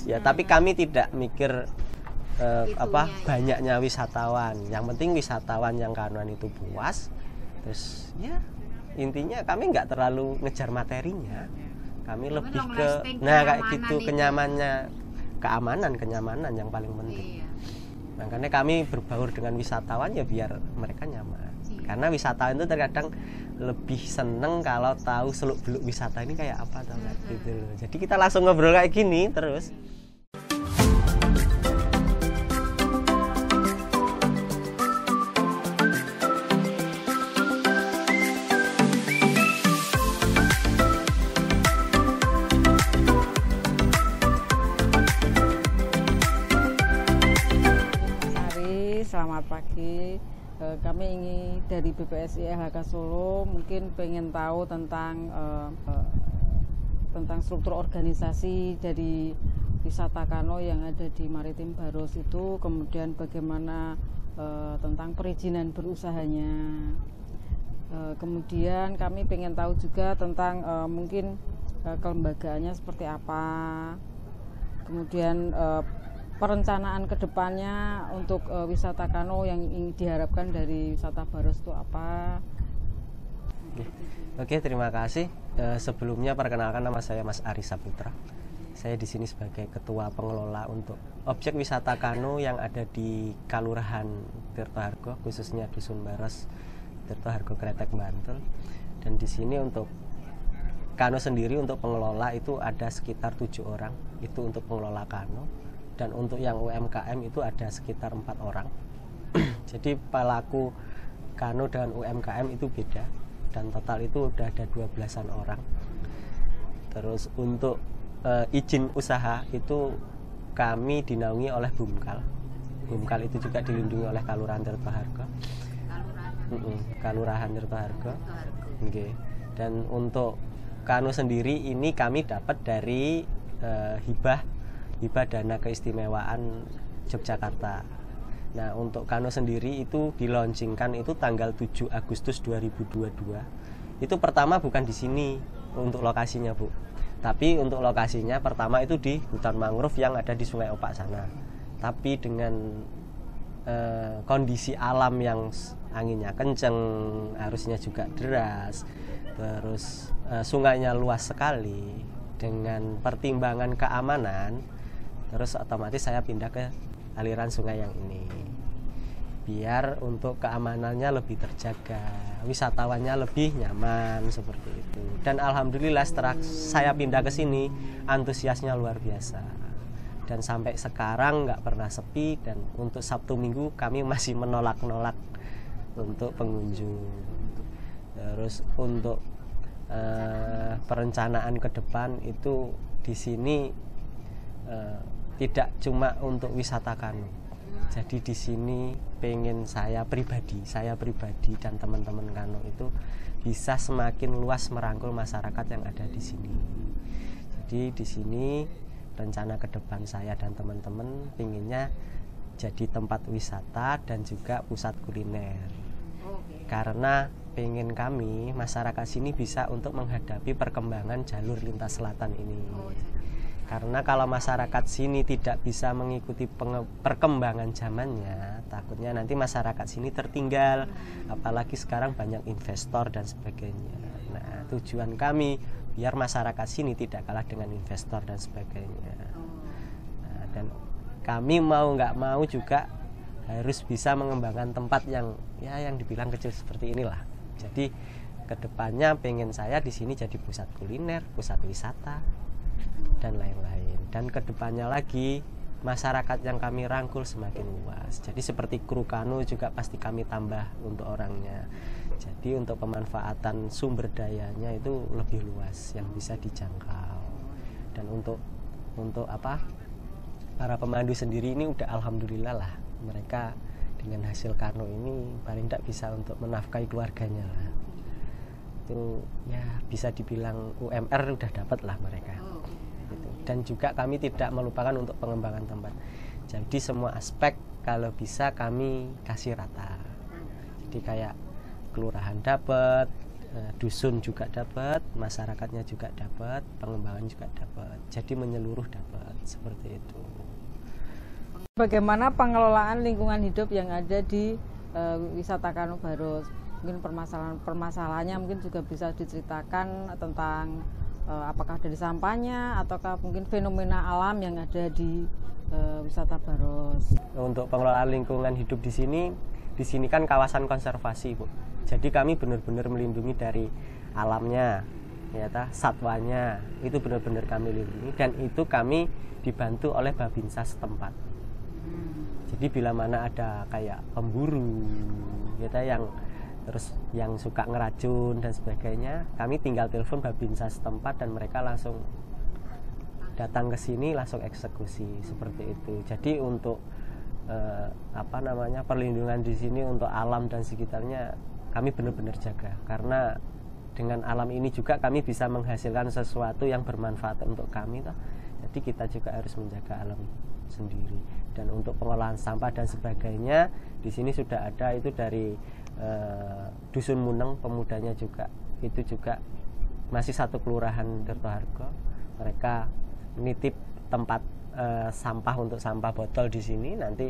ya. Tapi kami tidak mikir banyaknya wisatawan. Yang penting wisatawan yang kanoan itu puas. Terus ya intinya kami nggak terlalu ngejar materinya. Kami lebih ke kayak gitu, kenyamanan yang paling penting. Makanya kami berbaur dengan wisatawan ya biar mereka nyaman. Karena wisatawan itu terkadang lebih seneng kalau tahu seluk-beluk wisata ini kayak apa tau gak gitu loh. Jadi kita langsung ngobrol kayak gini terus. Selamat pagi, kami ingin dari BPSI LHK Solo mungkin pengen tahu tentang struktur organisasi dari wisata kano yang ada di Maritim Baros itu, kemudian bagaimana tentang perizinan berusahanya, kemudian kami pengen tahu juga tentang mungkin kelembagaannya seperti apa, kemudian perencanaan kedepannya untuk wisata kano yang diharapkan dari wisata Baros itu apa? Oke, terima kasih. Sebelumnya perkenalkan, nama saya Mas Ari Saputra. Saya di sini sebagai ketua pengelola untuk objek wisata kano yang ada di Kalurahan Tirtohargo, khususnya Dusun Baros, Tirtohargo, Kretek, Bantul. Dan di sini untuk kano sendiri untuk pengelola itu ada sekitar 7 orang. Itu untuk pengelola kano. Dan untuk yang UMKM itu ada sekitar 4 orang. Jadi pelaku kano dengan UMKM itu beda. Dan total itu udah ada 12-an orang. Terus untuk izin usaha itu kami dinaungi oleh Bumkal. Bumkal itu juga dilindungi oleh Kalurahan Tirtohargo. Kalurahan Tirtohargo. Okay. Dan untuk kano sendiri ini kami dapat dari hibah dana keistimewaan Yogyakarta. Nah, untuk kano sendiri itu dilaunchingkan itu tanggal 7 Agustus 2022. Itu pertama bukan di sini untuk lokasinya, Bu. Tapi untuk lokasinya pertama itu di hutan mangrove yang ada di Sungai Opak sana. Tapi dengan kondisi alam yang anginnya kenceng, arusnya juga deras, terus sungainya luas sekali, dengan pertimbangan keamanan, terus otomatis saya pindah ke aliran sungai yang ini biar untuk keamanannya lebih terjaga, wisatawannya lebih nyaman seperti itu. Dan alhamdulillah setelah saya pindah ke sini antusiasnya luar biasa, dan sampai sekarang nggak pernah sepi. Dan untuk Sabtu Minggu kami masih menolak untuk pengunjung. Terus untuk perencanaan ke depan itu di sini tidak cuma untuk wisata kano. Jadi di sini pengen saya pribadi dan teman-teman kano itu bisa semakin luas merangkul masyarakat yang ada di sini. Jadi di sini rencana ke depan saya dan teman-teman pengennya jadi tempat wisata dan juga pusat kuliner. Karena pengen kami masyarakat sini bisa untuk menghadapi perkembangan jalur lintas selatan ini. Karena kalau masyarakat sini tidak bisa mengikuti perkembangan zamannya, takutnya nanti masyarakat sini tertinggal. Apalagi sekarang banyak investor dan sebagainya. Nah, tujuan kami biar masyarakat sini tidak kalah dengan investor dan sebagainya. Nah, dan kami mau nggak mau juga harus bisa mengembangkan tempat yang dibilang kecil seperti inilah. Jadi kedepannya pengen saya di sini jadi pusat kuliner, pusat wisata, dan lain-lain. Dan kedepannya lagi masyarakat yang kami rangkul semakin luas. Jadi seperti kru kano juga pasti kami tambah untuk orangnya. Jadi untuk pemanfaatan sumber dayanya itu lebih luas yang bisa dijangkau. Dan untuk para pemandu sendiri ini udah alhamdulillah lah, mereka dengan hasil kano ini paling tidak bisa untuk menafkahi keluarganya lah. Itu ya bisa dibilang UMR udah dapat lah mereka. Dan juga kami tidak melupakan untuk pengembangan tempat. Jadi semua aspek kalau bisa kami kasih rata. Jadi kayak kelurahan dapat, dusun juga dapat, masyarakatnya juga dapat, pengembangan juga dapat. Jadi menyeluruh dapat seperti itu. Bagaimana pengelolaan lingkungan hidup yang ada di wisata Kano Baros? Mungkin permasalahannya mungkin juga bisa diceritakan tentang apakah dari sampahnya ataukah mungkin fenomena alam yang ada di wisata Baros. Untuk pengelolaan lingkungan hidup di sini kan kawasan konservasi, Bu. Jadi kami benar-benar melindungi dari alamnya, ya satwanya, itu benar-benar kami lindungi, dan itu kami dibantu oleh Babinsa setempat. Jadi bila mana ada kayak pemburu, ya yang suka ngeracun dan sebagainya, kami tinggal telepon Babinsa setempat dan mereka langsung datang ke sini, langsung eksekusi seperti itu. Jadi untuk perlindungan di sini untuk alam dan sekitarnya kami benar-benar jaga, karena dengan alam ini juga kami bisa menghasilkan sesuatu yang bermanfaat untuk kami toh. Jadi kita juga harus menjaga alam sendiri. Dan untuk pengolahan sampah dan sebagainya di sini sudah ada itu dari Dusun Muneng, pemudanya juga itu juga masih satu kelurahan Tirtohargo. Mereka nitip tempat sampah untuk sampah botol di sini. Nanti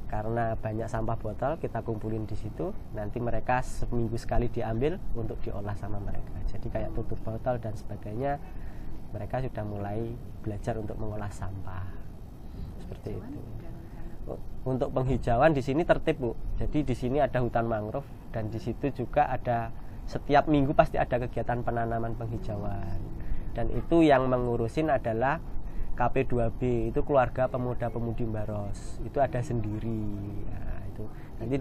karena banyak sampah botol kita kumpulin di situ, nanti mereka seminggu sekali diambil untuk diolah sama mereka. Jadi kayak tutup botol dan sebagainya, mereka sudah mulai belajar untuk mengolah sampah seperti itu. Untuk penghijauan di sini tertib, Bu. Jadi di sini ada hutan mangrove dan di situ juga ada setiap minggu pasti ada kegiatan penanaman penghijauan. Dan itu yang mengurusin adalah KP2B, itu keluarga pemuda-pemudi Baros, itu ada sendiri. Nah, itu nanti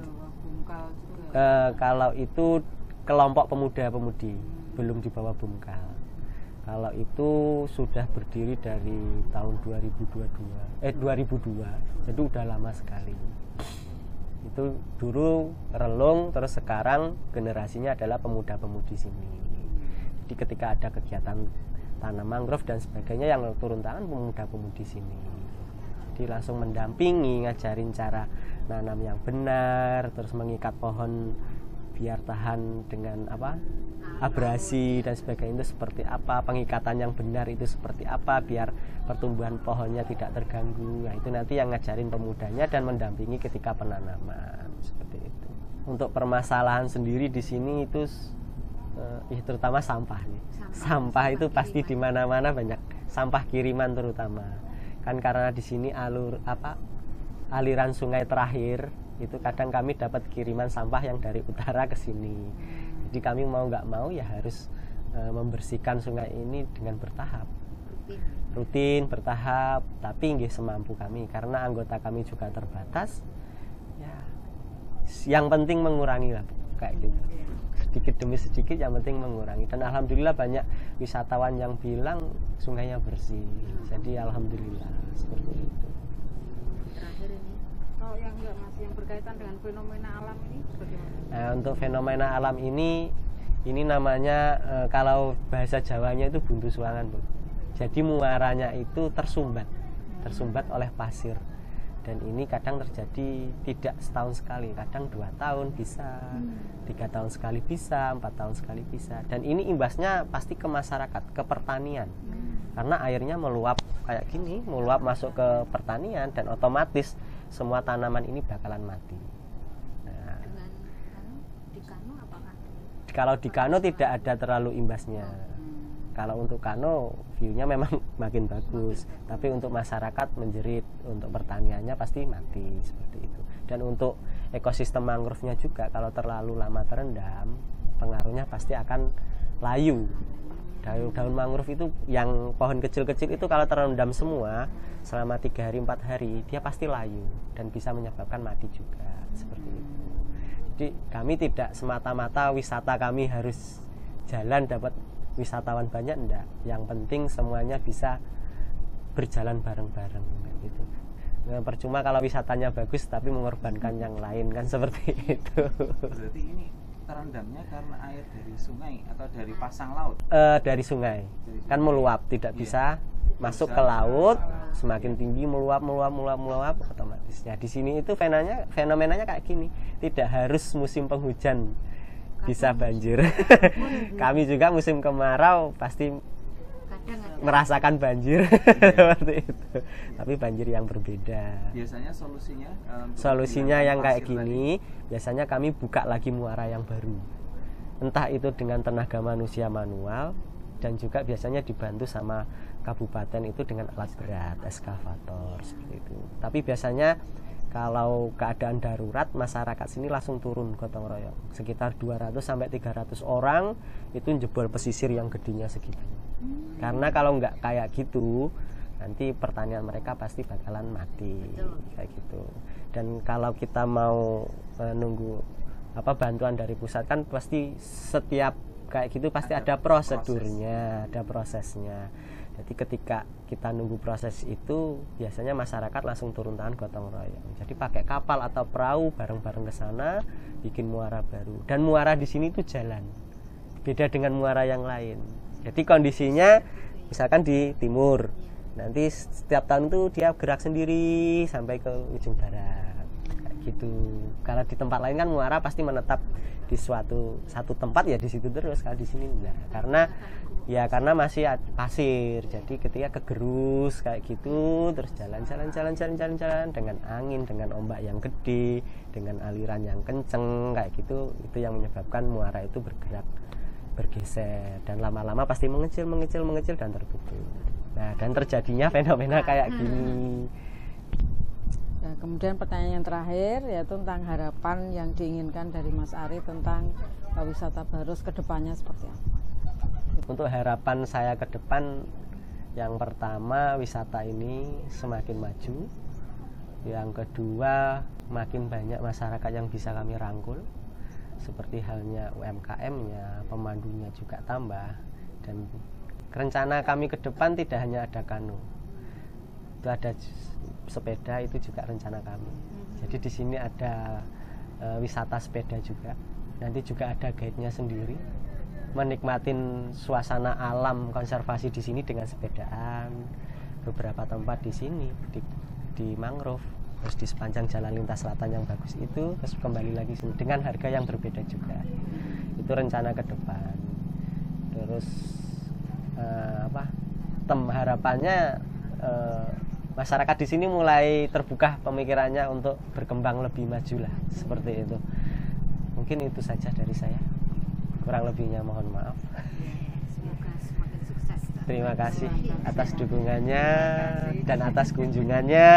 kalau itu kelompok pemuda-pemudi, belum di bawah Bumkal. Kalau itu sudah berdiri dari tahun 2002, jadi udah lama sekali. Itu dulu relung, terus sekarang generasinya adalah pemuda-pemudi sini. Jadi ketika ada kegiatan tanam mangrove dan sebagainya, yang turun tangan pemuda-pemudi sini. Jadi langsung mendampingi, ngajarin cara nanam yang benar, terus mengikat pohon biar tahan dengan abrasi dan sebagainya itu seperti apa, pengikatan yang benar itu seperti apa biar pertumbuhan pohonnya tidak terganggu. Nah, itu nanti yang ngajarin pemudanya dan mendampingi ketika penanaman seperti itu. Untuk permasalahan sendiri di sini itu terutama sampah nih. Sampah itu pasti di mana-mana banyak, sampah kiriman terutama. Kan karena di sini aliran sungai terakhir itu kadang kami dapat kiriman sampah yang dari utara ke sini. Jadi kami mau nggak mau ya harus membersihkan sungai ini dengan bertahap. Rutin, bertahap, tapi nggih semampu kami karena anggota kami juga terbatas. Ya, yang penting mengurangi lah kayak gitu. Sedikit demi sedikit yang penting mengurangi, dan alhamdulillah banyak wisatawan yang bilang sungainya bersih. Jadi alhamdulillah seperti itu. Terakhir ini, kalau yang berkaitan dengan fenomena alam ini bagaimana? Nah, untuk fenomena alam ini namanya kalau bahasa Jawanya itu buntu suangan, Bu. Jadi muaranya itu tersumbat oleh pasir. Dan ini kadang terjadi tidak setahun sekali, kadang 2 tahun bisa, 3 tahun sekali bisa, 4 tahun sekali bisa. Dan ini imbasnya pasti ke masyarakat, ke pertanian. Karena airnya meluap kayak gini, meluap masuk ke pertanian dan otomatis semua tanaman ini bakalan mati. Nah, di Kano apakah? Kalau di Kano tidak ada terlalu imbasnya. Kalau untuk Kano view-nya memang makin bagus, tapi untuk masyarakat menjerit, untuk pertaniannya pasti mati seperti itu. Dan untuk ekosistem mangrove-nya juga kalau terlalu lama terendam, pengaruhnya pasti akan layu. Daun mangrove itu yang pohon kecil-kecil itu kalau terendam semua selama 3 hari 4 hari dia pasti layu dan bisa menyebabkan mati juga seperti itu. Jadi kami tidak semata-mata wisata kami harus jalan dapat wisatawan banyak, enggak. Yang penting semuanya bisa berjalan bareng-bareng gitu. Nah, percuma kalau wisatanya bagus tapi mengorbankan yang lain kan seperti itu. Berarti ini terendamnya karena air dari sungai atau dari pasang laut? Dari sungai. Kan meluap, tidak bisa masuk ke laut, semakin tinggi meluap otomatis. Ya di sini itu fenomenanya kayak gini. Tidak harus musim penghujan bisa banjir. Kami juga musim kemarau pasti merasakan banjir seperti itu, tapi banjir yang berbeda. Biasanya solusinya Solusinya yang kayak pasir gini, biasanya kami buka lagi muara yang baru. Entah itu dengan tenaga manusia manual, dan juga biasanya dibantu sama kabupaten itu dengan alat berat, eskavator seperti itu. Tapi biasanya kalau keadaan darurat, masyarakat sini langsung turun gotong royong. Sekitar 200 sampai 300 orang itu jebol pesisir yang gedenya segitu. Karena kalau nggak kayak gitu, nanti pertanian mereka pasti bakalan mati. Kayak gitu. Dan kalau kita mau nunggu bantuan dari pusat, kan pasti setiap kayak gitu pasti ada prosedurnya, ada prosesnya. Jadi ketika kita nunggu proses itu, biasanya masyarakat langsung turun tangan gotong royong. Jadi pakai kapal atau perahu bareng-bareng ke sana, bikin muara baru. Dan muara di sini itu jalan, beda dengan muara yang lain. Jadi kondisinya misalkan di timur, nanti setiap tahun itu dia gerak sendiri sampai ke ujung barat, kayak gitu. Kalau di tempat lain kan muara pasti menetap di satu tempat, ya di situ terus. Kalau di sini enggak, karena masih pasir. Jadi ketika kegerus kayak gitu, terus jalan dengan angin, dengan ombak yang gede, dengan aliran yang kenceng kayak gitu, itu yang menyebabkan muara itu bergeser, dan lama-lama pasti mengecil dan tertutup. Nah, dan terjadinya fenomena kayak gini. Ya, kemudian pertanyaan yang terakhir yaitu tentang harapan yang diinginkan dari Mas Ari tentang wisata Baros ke depannya seperti apa? Untuk harapan saya ke depan, yang pertama wisata ini semakin maju. Yang kedua, makin banyak masyarakat yang bisa kami rangkul. Seperti halnya UMKM-nya, pemandunya juga tambah. Dan rencana kami ke depan tidak hanya ada kano, itu ada sepeda, itu juga rencana kami. Jadi di sini ada wisata sepeda juga. Nanti juga ada guide-nya sendiri, menikmatin suasana alam konservasi di sini dengan sepedaan. Beberapa tempat di sini di mangrove, terus di sepanjang jalan lintas selatan yang bagus itu, terus kembali lagi sini dengan harga yang berbeda juga. Itu rencana ke depan. Terus harapannya masyarakat di sini mulai terbuka pemikirannya untuk berkembang lebih maju lah, seperti itu. Mungkin itu saja dari saya. Kurang lebihnya mohon maaf. Semoga semakin sukses. Terima kasih atas dukungannya dan atas kunjungannya.